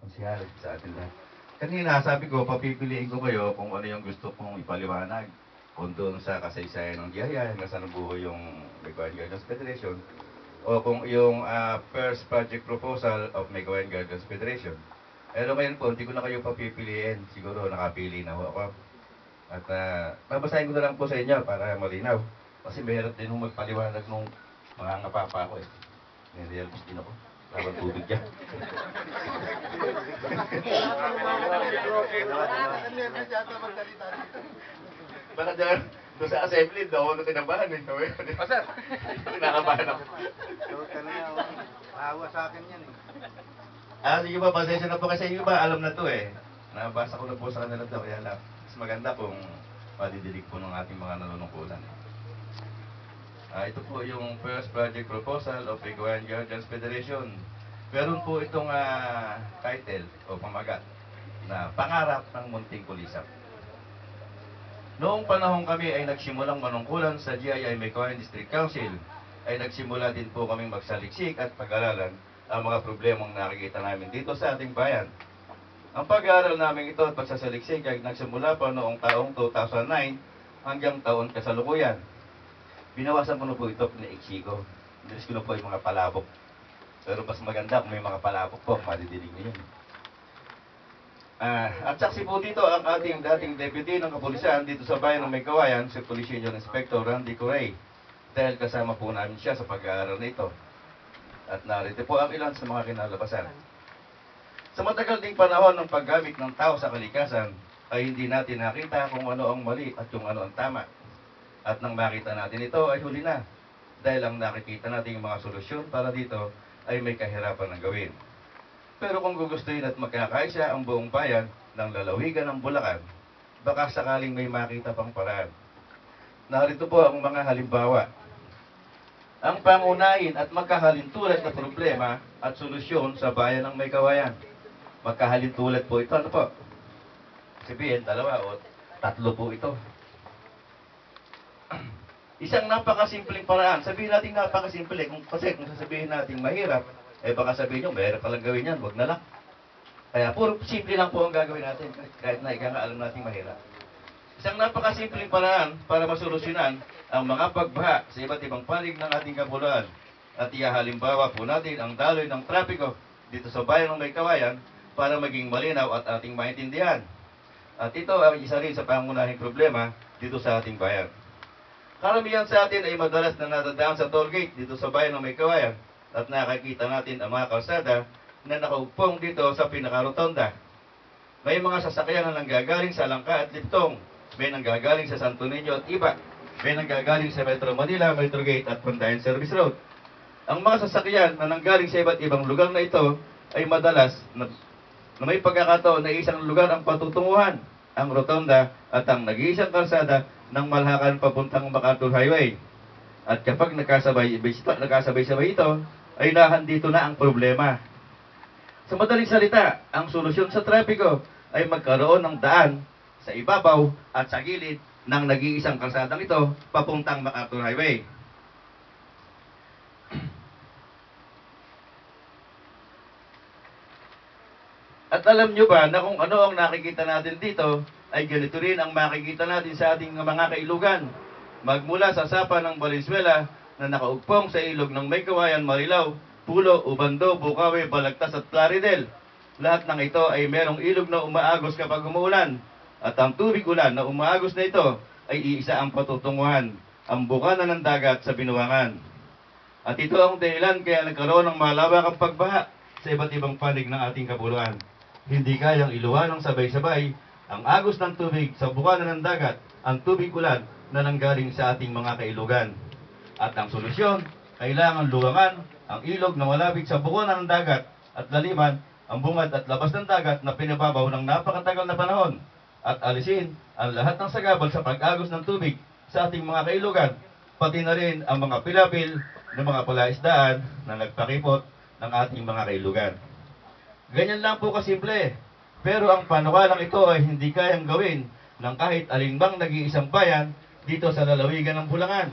konsyal sa atin lahat. Kanina, sabi ko, papipiliin ko kayo kung ano yung gusto kong ipaliwanag. Kung doon sa kasaysayan ng GIA, hanggang sa nabuo yung Megawayan Gardens Federation, o kung yung first project proposal of Megawayan Gardens Federation. Pero ngayon po, hindi ko na kayo papipiliin. Siguro nakapili na ho ako. At babasahin ko na lang po sa inyo para malinaw. Kasi mahirap din hong magpaliwanag nung mga ngapapa ko eh. Nire-realize din ako. Laban tubig yan. Baka dyan, doon sa assembly, daw ako na tinabahan eh. O sir, Kinakabahan ako. huwag ka na yan. Awa sa akin yan eh. Sige ba, pasensya na po kasi yung iba, alam na to eh. Nabasa ko na po sa kanila to, kaya lang. Mas maganda kung madidilig po ng ating mga nanunungkulan. Ito po yung first project proposal of Megawayan Gardens Federation. Meron po itong title o pamagat na Pangarap ng Munting Kulisap. Noong panahon kami ay nagsimulang manungkulan sa GII Megawayan District Council, ay nagsimula din po kaming magsaliksik at pag-aralan ang mga problemang nakikita namin dito sa ating bayan. Ang pag-aaral namin ito at pagsasaliksik ay nagsimula pa noong taong 2009 hanggang taon kasalukuyan. Binawasan ko na po ito na iksiko. Bilis ko na po yung mga palabok. Pero mas maganda kung may mga palabok po, madidilig niyo yun. At saksi po dito ang ating dating deputy ng kapulisan dito sa bayan ng Megawayan, si Police Union Inspector Randy Corey. Dahil kasama po namin siya sa pag-aaral na ito. At narito po ang ilan sa mga kinalabasan. Sa matagal ding panahon ng paggamit ng tao sa kalikasan, ay hindi natin nakita kung ano ang mali at kung ano ang tama. At nang makita natin ito ay huli na. Dahil ang nakikita natin mga solusyon para dito ay may kahirapan ng gawin. Pero kung gugustuhin at magkakaisa ang buong bayan ng lalawigan ng Bulacan, baka sakaling may makita pang paraan. Narito po ang mga halimbawa. Ang pangunahin at magkahalintulad na problema at solusyon sa bayan ng Megawayan. Magkahalintulad po ito. Ano po? Sabihin, 2 o 3 po ito. Isang napakasimpleng paraan. Sabihin natin napakasimple. Kasi kung sasabihin natin mahirap, baka sabihin nyo, mahirap palang gawin yan, wag na lang. Kaya puro simple lang po ang gagawin natin, kahit na alam natin mahirap. Isang napakasimpleng paraan para masolusyonan ang mga pagbaha sa iba't ibang panig ng ating kapuluan. At ihahalimbawa po natin ang daloy ng trapiko dito sa bayan ng Megawayan para maging malinaw at ating maintindihan. At ito ay isa rin sa pangunahing problema dito sa ating bayan. Karamihan sa atin ay madalas na nadadaan sa toll gate dito sa bayan ng Megawayan at nakakita natin ang mga kalsada na nakaupong dito sa pinakarotonda. May mga sasakyan na nanggagaling sa Langka at Liptong, may nanggagaling sa Santo Niño at iba, may nanggagaling sa Metro Manila, Metro Gate at Pandayan Service Road. Ang mga sasakyan na nanggaling sa iba't ibang lugar na ito ay madalas na may pagkakataon na isang lugar ang patutunguhan, ang rotonda at ang nag-iisang kalsada ng Malhakan papuntang MacArthur Highway. At kapag nagkasabay-sabay ito, ay dito na ang problema. Sa madaling salita, ang solusyon sa trapiko ay magkaroon ng daan sa ibabaw at sa gilid ng nag-iisang kalsadang ito papuntang MacArthur Highway. At alam nyo ba na kung ano ang nakikita natin dito, ay ganito rin ang makikita natin sa ating mga kailugan. Magmula sa sapa ng Valenzuela na nakaugpong sa ilog ng Megawayan, Marilao, Pulo, Ubando, Bukawi, Balagtas at Plaridel. Lahat ng ito ay merong ilog na umaagos kapag umuulan. At ang tubig ulan na umaagos na ito ay iisa ang patutunguhan, ang bukana ng dagat sa Binuangan. At ito ang dahilan kaya nagkaroon ng malawakang pagbaha sa iba't ibang panig ng ating kapuluan. Hindi kayang iluwan ng sabay-sabay ang agos ng tubig sa bukana ng dagat, ang tubig ulan na nanggaling sa ating mga kailugan. At ang solusyon, kailangan luwangan ang ilog na malapit sa bukana ng dagat at laliman ang bungad at labas ng dagat na pinababaw ng napakatagal na panahon at alisin ang lahat ng sagabal sa pag-agos ng tubig sa ating mga kailugan, pati na rin ang mga pilapil ng mga palaisdaan na nagpakipot ng ating mga kailugan. Ganyan lang po kasimple. Pero ang panukalang ito ay hindi kayang gawin ng kahit alinbang nag-iisang bayan dito sa lalawigan ng Bulacan.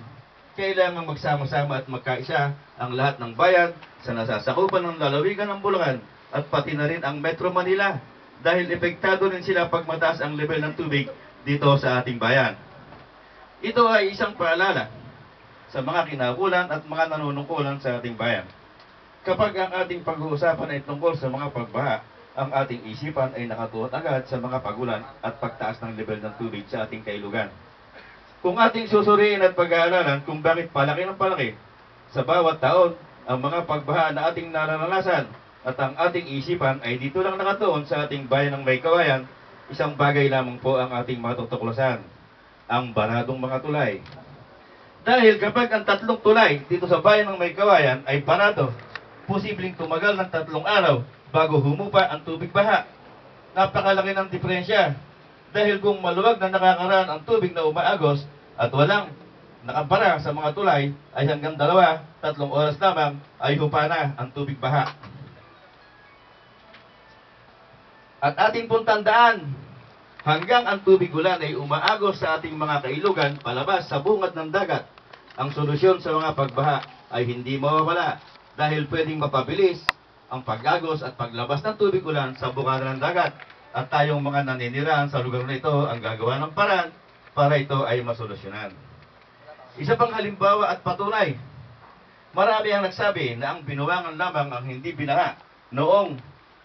Kailangan magsama-sama at magkaisa ang lahat ng bayan sa nasasakupan ng lalawigan ng Bulacan at pati na rin ang Metro Manila dahil epektado rin sila pag mataas ang level ng tubig dito sa ating bayan. Ito ay isang paalala sa mga kinaukulan at mga nanunungkulan sa ating bayan. Kapag ang ating pag-uusapan ay tungkol sa mga pagbaha, ang ating isipan ay nakatuon agad sa mga pagulan at pagtaas ng level ng tubig sa ating kailugan. Kung ating susuriin at pag-aaralan kung bakit palaki ng palaki sa bawat taon ang mga pagbaha na ating nararanasan at ang ating isipan ay dito lang nakatuon sa ating bayan ng May Kawayan, isang bagay lamang po ang ating matutuklasan, ang baradong mga tulay. Dahil kapag ang tatlong tulay dito sa bayan ng May Kawayan ay barado, posibleng tumagal ng 3 araw bago humupa ang tubig baha. Napakalaki ng diferensya. Dahil kung maluwag na nakakaraan ang tubig na umaagos at walang nakabara sa mga tulay, ay hanggang 2-3 oras lamang ay hupa na ang tubig baha. At ating pong tandaan, hanggang ang tubig ulan ay umaagos sa ating mga kailugan palabas sa bungad ng dagat, ang solusyon sa mga pagbaha ay hindi mawawala dahil pwedeng mapabilis ang pag-agos at paglabas ng tubig ulan sa bungad ng dagat. At tayong mga naninirahan sa lugar na ito ang gagawa ng paraan para ito ay masolusyonan. Isa pang halimbawa at patunay, marami ang nagsabi na ang Binuangan lamang ang hindi binaha noong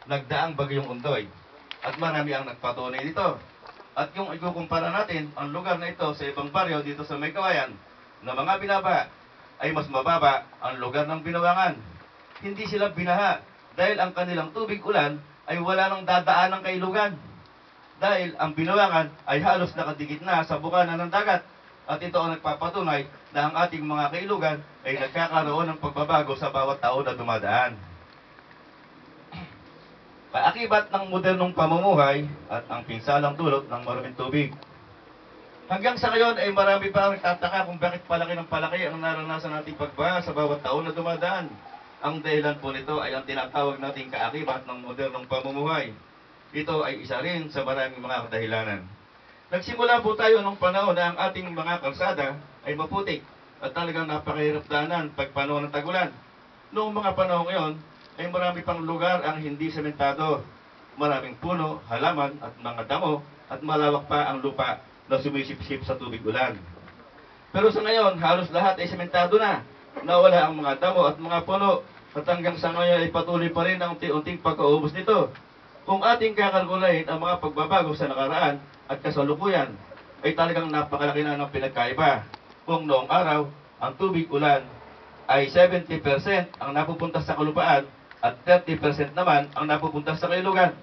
nagdaang bagyong Ondoy. At marami ang nagpatunay dito. At kung ikukumpara natin ang lugar na ito sa ibang baryo dito sa May Kawayan na mga binabaha, ay mas mababa ang lugar ng Binuangan. Hindi sila binaha dahil ang kanilang tubig ulan ay wala nang dadaan ng kailugan. Dahil ang Binuangan ay halos nakadikit na sa bukana ng dagat. At ito ang nagpapatunay na ang ating mga kailugan ay nagkakaroon ng pagbabago sa bawat taon na dumadaan. Kaakibat ng modernong pamumuhay at ang pinsalang dulot ng maraming tubig. Hanggang sa ngayon ay marami pa ang nagtataka kung bakit palaki ng palaki ang naranasan nating pagbaha sa bawat taon na dumadaan. Ang dahilan po nito ay ang tinatawag nating kaakibat ng modernong pamumuhay. Ito ay isa rin sa maraming mga kadahilanan. Nagsimula po tayo nung panahon na ang ating mga kalsada ay maputik at talagang napakahirap daanan pag panahon ng tagulan. Noong mga panahon ngayon ay marami pang lugar ang hindi sementado. Maraming puno, halaman at mga damo at malawak pa ang lupa na sumisipsip sa tubig ulan. Pero sa ngayon, halos lahat ay sementado na. Nawala ang mga damo at mga puno. At hanggang sa ngayon ay patuloy pa rin ang unti-unting pagkaubos nito. Kung ating kakalkulahin ang mga pagbabago sa nakaraan at kasalukuyan, ay talagang napakalaki na ng pinagkaiba. Kung noong araw, ang tubig ulan ay 70% ang napupunta sa kalupaan at 30% naman ang napupunta sa kailugan.